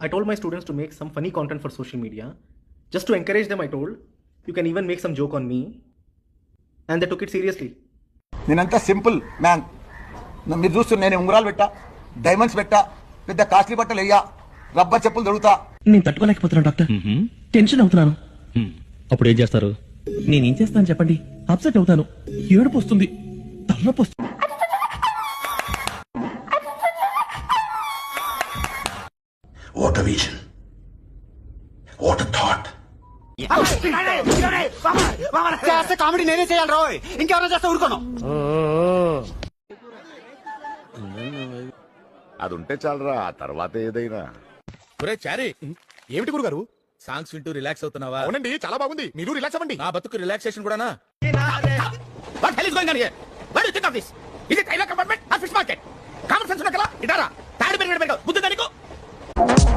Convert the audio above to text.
I told my students to make some funny content for social media. Just to encourage them, I told, you can even make some joke on me. And they took it seriously. నేనంతా simple man. మీరు చూస్తున్న నేను ఉంగరాలు పెట్టా, diamonds పెట్టా, పెద్ద costly బట్టలు వెయ్యా, rubber చెప్పులు దొరుకుతా. నేను తట్టుకోలేకపోతున్నాను డాక్టర్. టెన్షన్ అవుతున్నాను. అప్పుడు ఏం చేస్తారు? నేనేం చేస్తాను చెప్పండి? అప్సెట్ అవుతాను, ఏడుపు వస్తుంది, తలనొప్పి వస్తుంది. What a vision, what a thought. చేస్తే కామెడీ నేనే చేయాలి రోయ్, ఇంకెవరైనా చేస్తే ఊరుకోను. అది ఉంటే చాలరా, ఆ తర్వాత ఏదైనా. చారీ, ఏమిటి గురుగారు సాంగ్స్ వింటూ రిలాక్స్ అవుతున్నావా? అవునండి, చాలా బాగుంది. మీరు రిలాక్స్ అవ్వండి. నా బతుకు రిలాక్సేషన్ కూడానా? What hell is going on here? What do you think of this? Is it railway compartment or fish market? Common sense ఉన్నకలా ఇటారా తాడి పెరిగడ పెరగ బుద్ధి దానికో